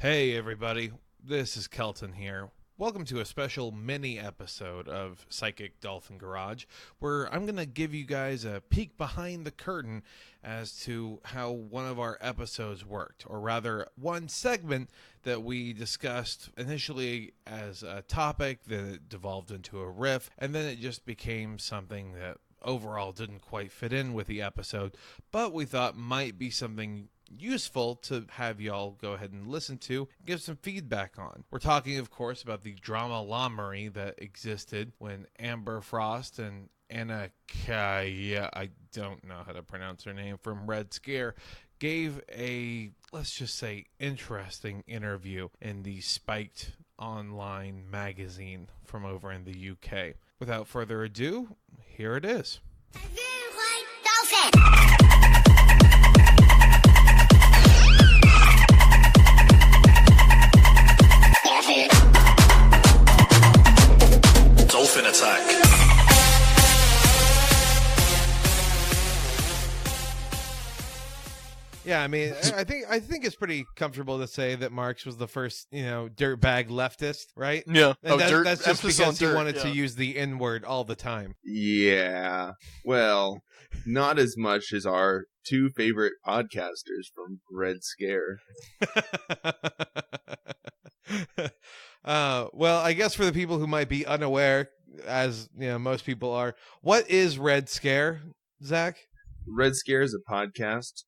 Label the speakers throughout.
Speaker 1: Hey everybody, this is Kelton here. Welcome to a special mini episode of Psychic Dolphin Garage, where I'm going to give you guys a peek behind the curtain as to how one of our episodes worked, or rather one segment that we discussed initially as a topic, then it devolved into a riff, and then it just became something that overall didn't quite fit in with the episode, but we thought might be something useful to have y'all go ahead and listen to, give some feedback on. We're talking, of course, about the drama lamery that existed when Amber Frost and Anna Kaya, I don't know how to pronounce her name, from Red Scare, gave a, let's just say, interesting interview in the Spiked online magazine from over in the UK. Without further ado, here it is.
Speaker 2: Dolphin attack.
Speaker 1: Yeah, I mean, I think it's pretty comfortable to say that Marx was the first, dirtbag leftist, right?
Speaker 3: Yeah.
Speaker 1: And
Speaker 3: dirt.
Speaker 1: that's just
Speaker 3: Emphasis
Speaker 1: because
Speaker 3: on
Speaker 1: he
Speaker 3: dirt,
Speaker 1: wanted
Speaker 3: yeah.
Speaker 1: to use the N-word all the time.
Speaker 4: Yeah. Well, not as much as our two favorite podcasters from Red Scare.
Speaker 1: Well, I guess for the people who might be unaware, as most people are, what is Red Scare, Zach?
Speaker 4: Red Scare is a podcast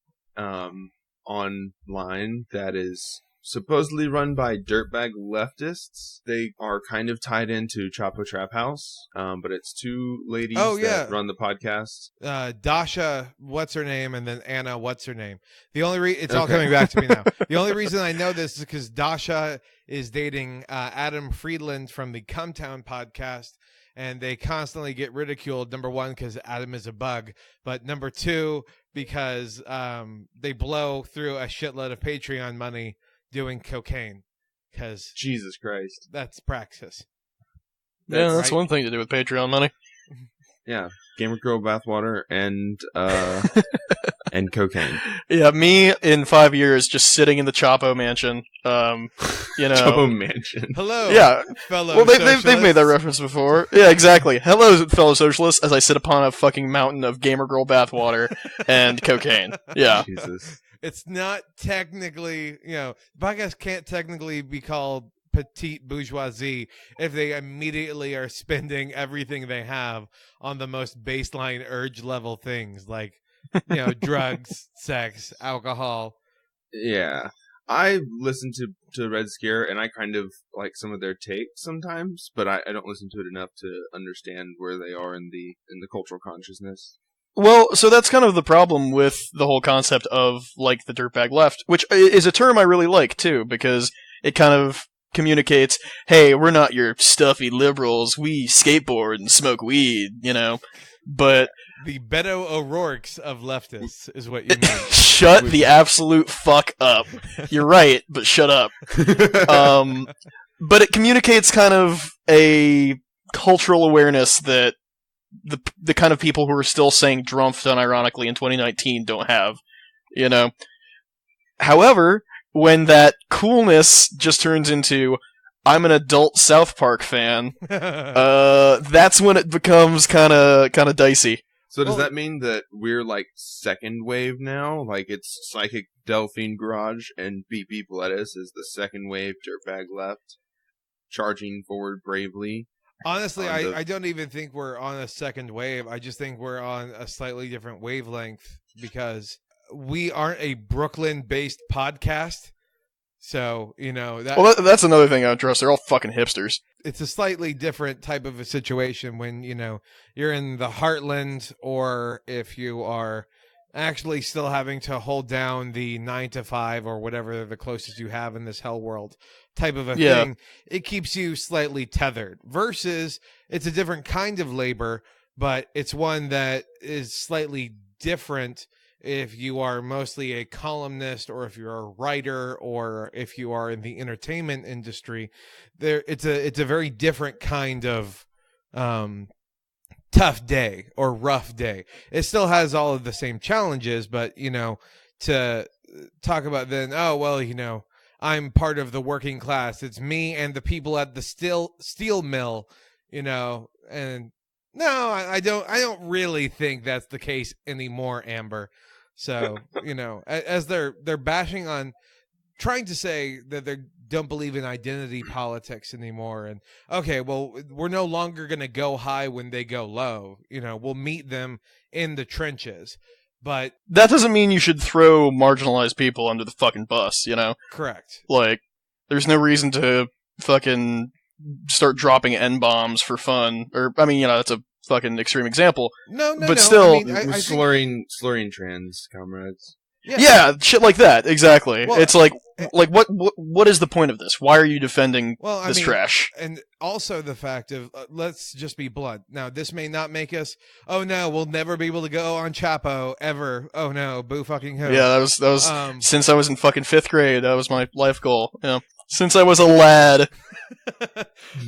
Speaker 4: online that is supposedly run by dirtbag leftists. They are kind of tied into Chapo Trap House, but it's two ladies that run the podcast.
Speaker 1: Dasha, what's her name, and then Anna, what's her name. The only it's all coming back to me now. The only reason I know this is because Dasha is dating Adam Friedland from the Cumtown podcast, and they constantly get ridiculed, number one, because Adam is a bug, but number two, because they blow through a shitload of Patreon money doing cocaine, because
Speaker 4: Jesus Christ,
Speaker 1: that's praxis.
Speaker 3: That's one thing to do with Patreon money.
Speaker 4: Yeah, Gamer Girl bathwater and and cocaine.
Speaker 3: Yeah, me in 5 years just sitting in the Chapo mansion.
Speaker 4: Chapo mansion.
Speaker 1: Hello,
Speaker 3: yeah,
Speaker 1: fellow.
Speaker 3: Well, they've made that reference before. Yeah, exactly. Hello, fellow socialists. As I sit upon a fucking mountain of Gamer Girl bathwater and cocaine. Yeah.
Speaker 4: Jesus.
Speaker 1: It's not technically, the podcast can't technically be called petite bourgeoisie if they immediately are spending everything they have on the most baseline urge level things like, drugs, sex, alcohol.
Speaker 4: Yeah. I listen to Red Scare, and I kind of like some of their takes sometimes, but I don't listen to it enough to understand where they are in the cultural consciousness.
Speaker 3: Well, so that's kind of the problem with the whole concept of, like, the dirtbag left, which is a term I really like, too, because it kind of communicates, hey, we're not your stuffy liberals, we skateboard and smoke weed, but...
Speaker 1: The Beto O'Rourke's of leftists is what you mean.
Speaker 3: Shut the absolute fuck up. You're right, but shut up. But it communicates kind of a cultural awareness that the kind of people who are still saying Drumpf unironically in 2019 don't have, However, when that coolness just turns into, I'm an adult South Park fan, that's when it becomes kind of dicey.
Speaker 4: So does that mean that we're like second wave now? Like it's Psychic Delphine Garage and BP Bledis is the second wave dirtbag left, charging forward bravely?
Speaker 1: Honestly, I don't even think we're on a second wave. I just think we're on a slightly different wavelength because we aren't a Brooklyn-based podcast. So,
Speaker 3: that's another thing I would trust. They're all fucking hipsters.
Speaker 1: It's a slightly different type of a situation when, you're in the heartland or if you are actually still having to hold down the 9 to 5 or whatever the closest you have in this hell world type of a thing. It keeps you slightly tethered versus it's a different kind of labor, but it's one that is slightly different if you are mostly a columnist or if you're a writer or if you are in the entertainment industry. It's a very different kind of tough day or rough day. It still has all of the same challenges, but to talk about then, I'm part of the working class. It's me and the people at the steel mill, and no, I don't really think that's the case anymore, Amber. So, as they're bashing on trying to say that they don't believe in identity politics anymore, and okay, well, we're no longer going to go high when they go low. We'll meet them in the trenches. But
Speaker 3: that doesn't mean you should throw marginalized people under the fucking bus,
Speaker 1: Correct.
Speaker 3: Like, there's no reason to fucking start dropping N-bombs for fun. Or, I mean, that's a fucking extreme example.
Speaker 1: No.
Speaker 3: But still,
Speaker 4: I slurring trans comrades.
Speaker 3: Yeah, shit like that, exactly.
Speaker 1: Well,
Speaker 3: it's like what is the point of this? Why are you defending this trash?
Speaker 1: And also the fact of, let's just be blunt. Now, this may not make us, oh no, we'll never be able to go on Chapo, ever. Oh no, boo fucking who.
Speaker 3: Yeah, that was since I was in fucking 5th grade, that was my life goal. Yeah. Since I was a lad.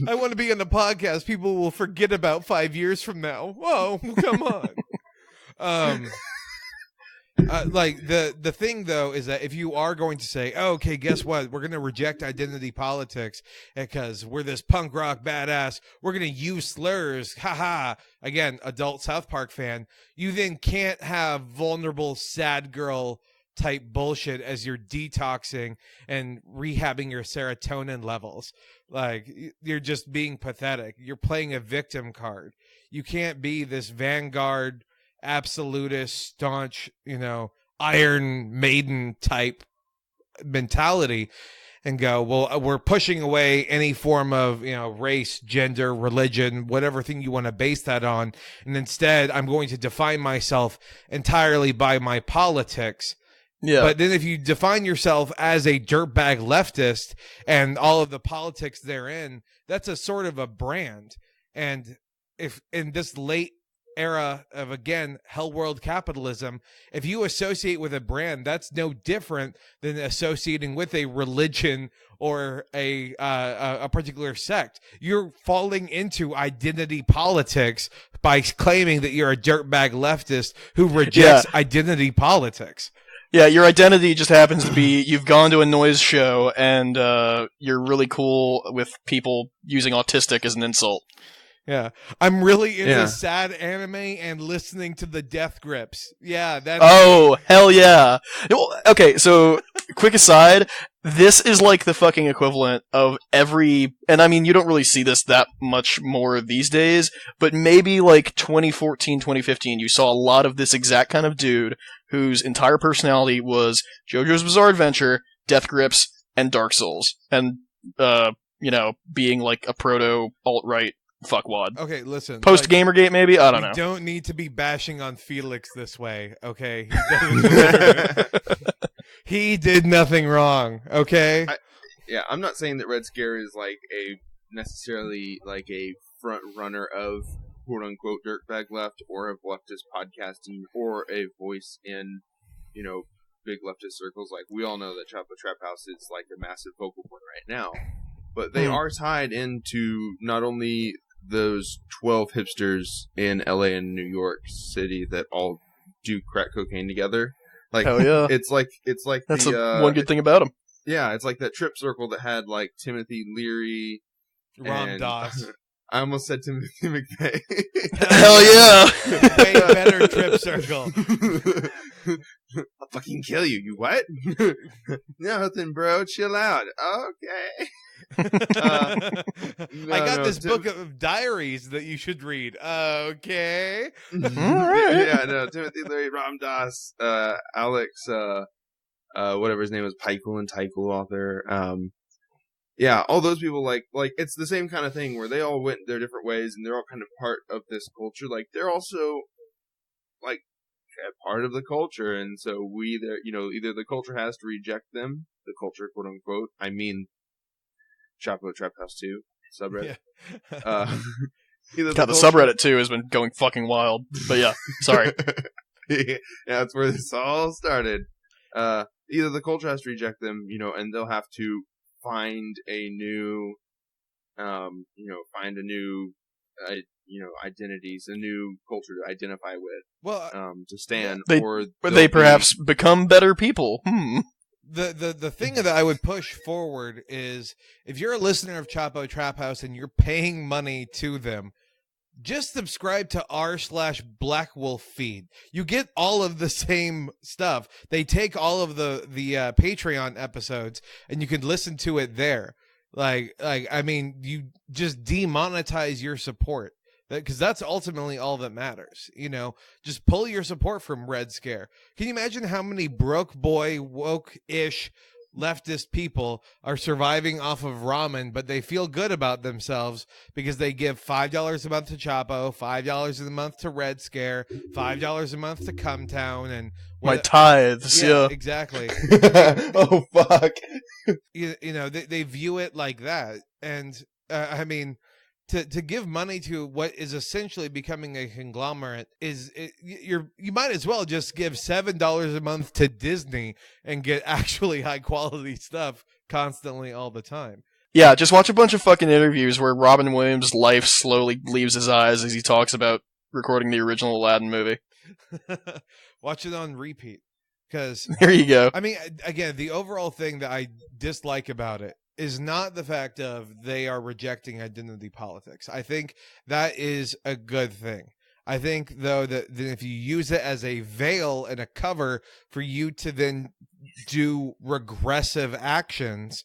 Speaker 1: I want to be on the podcast people will forget about 5 years from now. Whoa, come on. Like the thing though is that if you are going to say, oh, okay, guess what? We're going to reject identity politics because we're this punk rock badass. We're going to use slurs. Haha. Again, adult South Park fan. You then can't have vulnerable sad girl type bullshit as you're detoxing and rehabbing your serotonin levels. Like, you're just being pathetic. You're playing a victim card. You can't be this vanguard absolutist, staunch, Iron Maiden type mentality and go, well, we're pushing away any form of, race, gender, religion, whatever thing you want to base that on. And instead, I'm going to define myself entirely by my politics.
Speaker 3: Yeah.
Speaker 1: But then if you define yourself as a dirtbag leftist and all of the politics therein, that's a sort of a brand. And if in this late era of, again, hell world capitalism, if you associate with a brand, that's no different than associating with a religion or a particular sect. You're falling into identity politics by claiming that you're a dirtbag leftist who rejects identity politics.
Speaker 3: Yeah, your identity just happens to be you've gone to a noise show and you're really cool with people using autistic as an insult.
Speaker 1: Yeah, I'm really into sad anime and listening to the Death Grips. Yeah, that's...
Speaker 3: Oh, hell yeah. Okay, so, quick aside, this is like the fucking equivalent of every... And I mean, you don't really see this that much more these days, but maybe like 2014, 2015, you saw a lot of this exact kind of dude whose entire personality was JoJo's Bizarre Adventure, Death Grips, and Dark Souls. And, being like a proto-alt-right fuckwad.
Speaker 1: Okay, listen.
Speaker 3: Post Gamergate, maybe? I don't know.
Speaker 1: You don't need to be bashing on Felix this way, okay? He did nothing wrong, okay?
Speaker 4: I'm not saying that Red Scare is like necessarily like a front runner of quote unquote dirtbag left or of leftist podcasting or a voice in, big leftist circles. Like, we all know that Chapo Trap House is like a massive focal point right now. But they are tied into not only those 12 hipsters in LA and New York City that all do crack cocaine together. Like,
Speaker 3: hell yeah.
Speaker 4: It's like
Speaker 3: that's one good thing about them.
Speaker 4: Yeah, it's like that trip circle that had like Timothy Leary,
Speaker 1: Ram Dass.
Speaker 4: I almost said Timothy McVeigh.
Speaker 3: Hell yeah.
Speaker 1: Way better trip circle.
Speaker 4: I'll fucking kill you. You what? Nothing, bro. Chill out. Okay.
Speaker 1: I got this book of diaries that you should read. Okay.
Speaker 3: All right.
Speaker 4: Yeah, no. Timothy Leary, Ram Dass, Alex, whatever his name is, Pykul and Tykul author. Yeah, all those people, like it's the same kind of thing where they all went their different ways and they're all kind of part of this culture. Like, they're also like a part of the culture, and so we either the culture has to reject them, the culture, quote unquote. I mean, Chapo Trap House 2 subreddit.
Speaker 1: Yeah.
Speaker 3: God, the subreddit too has been going fucking wild. But yeah, sorry.
Speaker 4: Yeah, that's where this all started. Either the culture has to reject them, and they'll have to find a new, identities, a new culture to identify with.
Speaker 1: Well,
Speaker 4: to stand,
Speaker 3: they perhaps become better people.
Speaker 1: The thing that I would push forward is if you're a listener of Chapo Trap House and you're paying money to them, just subscribe to r/Black Wolf feed. You get all of the same stuff. They take all of the Patreon episodes and you can listen to it there. I mean, you just demonetize your support, because that's ultimately all that matters. You know, just pull your support from Red Scare. Can you imagine how many broke boy woke-ish leftist people are surviving off of ramen, but they feel good about themselves because they give $5 a month to Chapo, $5 a month to Red Scare, $5 a month to Cumtown, and
Speaker 3: My tithes, yeah.
Speaker 1: exactly.
Speaker 4: Oh fuck!
Speaker 1: You know, they view it like that, and I mean, to give money to what is essentially becoming a conglomerate you might as well just give $7 a month to Disney and get actually high quality stuff constantly all the time.
Speaker 3: Yeah, just watch a bunch of fucking interviews where Robin Williams' life slowly leaves his eyes as he talks about recording the original Aladdin movie.
Speaker 1: Watch it on repeat, because
Speaker 3: there you go.
Speaker 1: I mean, again, the overall thing that I dislike about it is not the fact of they are rejecting identity politics. I think that is a good thing. I think, though, that if you use it as a veil and a cover for you to then do regressive actions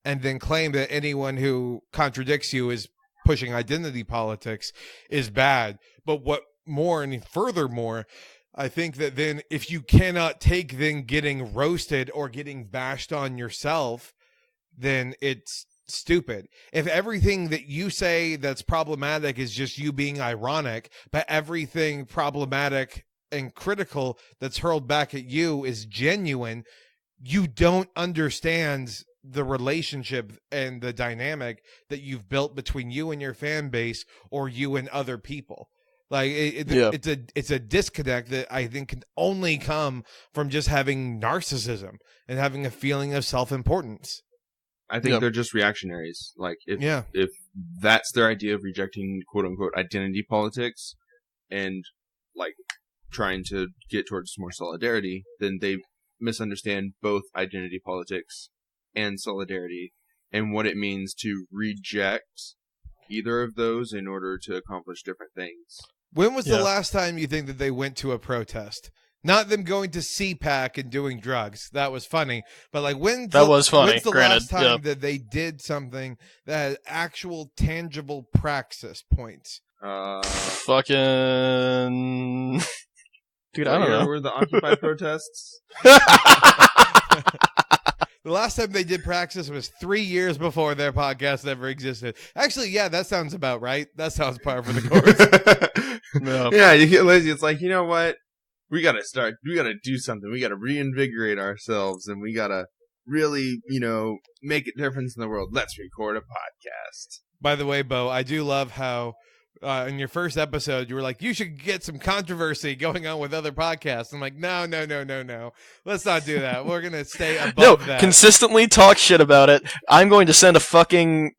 Speaker 1: and then claim that anyone who contradicts you is pushing identity politics is bad. But what more and furthermore, I think that then if you cannot take then getting roasted or getting bashed on yourself, then it's stupid. If everything that you say that's problematic is just you being ironic, but everything problematic and critical that's hurled back at you is genuine, you don't understand the relationship and the dynamic that you've built between you and your fan base, or you and other people. Like it's a disconnect that I think can only come from just having narcissism and having a feeling of self-importance.
Speaker 4: I think they're just reactionaries. Like, if that's their idea of rejecting quote-unquote identity politics and, like, trying to get towards more solidarity, then they misunderstand both identity politics and solidarity and what it means to reject either of those in order to accomplish different things.
Speaker 1: When was the last time you think that they went to a protest? Not them going to CPAC and doing drugs. That was funny. But like, when's the last time that they did something that had actual tangible praxis points?
Speaker 3: Fucking dude, I don't know.
Speaker 4: Were the Occupy protests?
Speaker 1: The last time they did praxis was 3 years before their podcast ever existed. Actually, yeah, that sounds about right. That sounds par for the course.
Speaker 4: No. Yeah, you get lazy. It's like, you know what? We gotta do something. We gotta reinvigorate ourselves, and we gotta really, make a difference in the world. Let's record a podcast.
Speaker 1: By the way, Bo, I do love how in your first episode you were like, you should get some controversy going on with other podcasts. I'm like, no. Let's not do that. We're gonna stay above that.
Speaker 3: Consistently talk shit about it. I'm going to send a fucking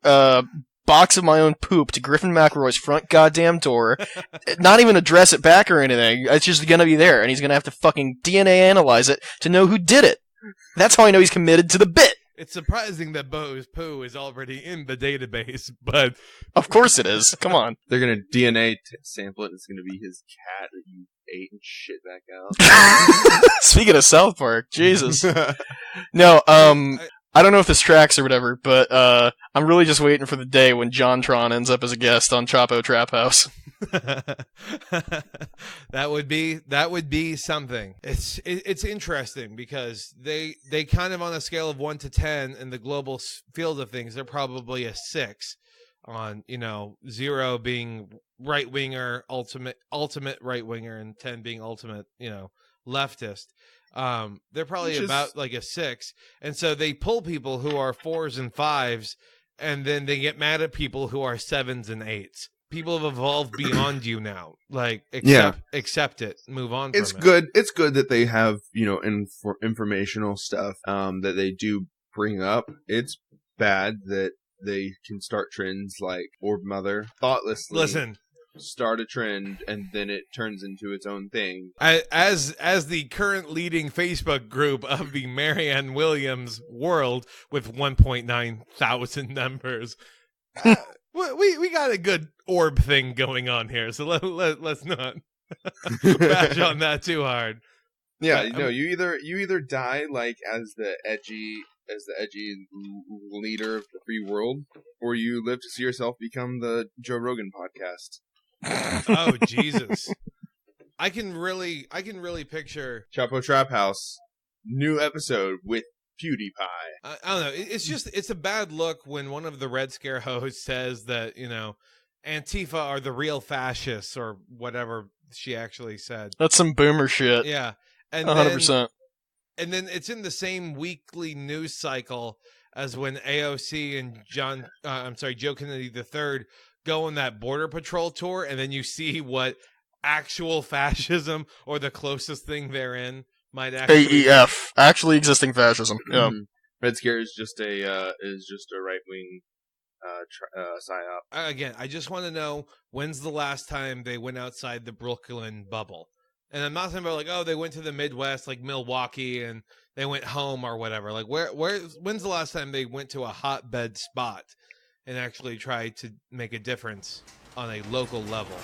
Speaker 3: box of my own poop to Griffin McElroy's front goddamn door, not even address it back or anything. It's just gonna be there, and he's gonna have to fucking DNA analyze it to know who did it. That's how I know he's committed to the bit.
Speaker 1: It's surprising that Bo's poo is already in the database, but
Speaker 3: of course it is. Come on.
Speaker 4: They're gonna DNA sample it. It's gonna be his cat that you ate and shit back out.
Speaker 3: Speaking of South Park, Jesus. No, I don't know if this tracks or whatever, but I'm really just waiting for the day when JonTron ends up as a guest on Chapo Trap House.
Speaker 1: That would be something. It's interesting because they kind of, on a scale of 1 to 10 in the global field of things, they're probably a 6 on, 0 being right winger, ultimate right winger, and 10 being ultimate, leftist. They're probably about like a 6, and so they pull people who are 4s and 5s, and then they get mad at people who are 7s and 8s. People have evolved beyond you now. Like, accept it, move on.
Speaker 4: It's good. It's good that they have informational stuff that they do bring up. It's bad that they can start trends like Orb Mother thoughtlessly.
Speaker 1: Listen,
Speaker 4: start a trend, and then it turns into its own thing.
Speaker 1: As the current leading Facebook group of the Marianne Williams world with 1.9 thousand members, we got a good orb thing going on here. So let's not bash on that too hard.
Speaker 4: Yeah, no, you either die like as the edgy leader of the free world, or you live to see yourself become the Joe Rogan podcast.
Speaker 1: Oh Jesus! I can really picture
Speaker 4: Chapo Trap House, new episode with PewDiePie.
Speaker 1: I don't know. It's a bad look when one of the Red Scare hosts says that, Antifa are the real fascists or whatever she actually said.
Speaker 3: That's some boomer shit.
Speaker 1: Yeah. And
Speaker 3: 100%.
Speaker 1: And then it's in the same weekly news cycle as when AOC and Joe Kennedy III go on that border patrol tour, and then you see what actual fascism or the closest thing therein might actually
Speaker 3: AEF, actually existing fascism. Yeah.
Speaker 4: Red Scare is just a right wing psyop.
Speaker 1: Again, I just want to know, when's the last time they went outside the Brooklyn bubble? And I'm not talking about like, oh, they went to the Midwest, like Milwaukee, and they went home or whatever. Like, when's the last time they went to a hotbed spot and actually tried to make a difference on a local level?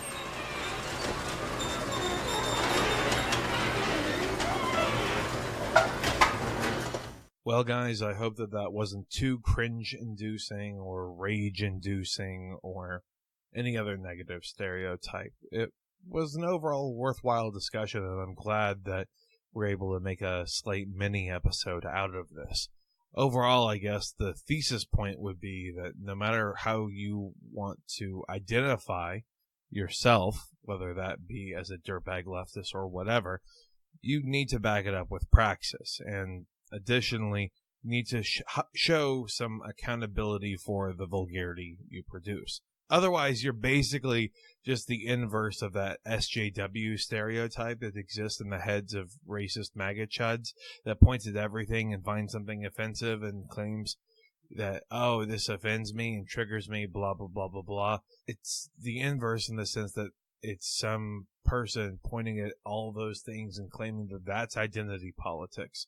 Speaker 1: Well, guys, I hope that wasn't too cringe-inducing or rage-inducing or any other negative stereotype. It was an overall worthwhile discussion, and I'm glad that we're able to make a slight mini episode out of this. Overall, I guess the thesis point would be that no matter how you want to identify yourself, whether that be as a dirtbag leftist or whatever, you need to back it up with praxis. And additionally, you need to show some accountability for the vulgarity you produce. Otherwise, you're basically just the inverse of that SJW stereotype that exists in the heads of racist MAGA chuds that points at everything and finds something offensive and claims that, oh, this offends me and triggers me, blah, blah, blah, blah, blah. It's the inverse in the sense that it's some person pointing at all those things and claiming that that's identity politics.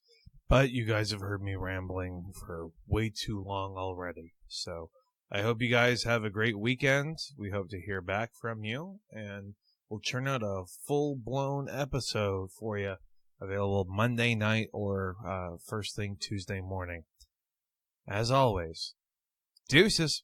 Speaker 1: But you guys have heard me rambling for way too long already, so I hope you guys have a great weekend. We hope to hear back from you, and we'll churn out a full-blown episode for you, available Monday night or first thing Tuesday morning. As always, deuces.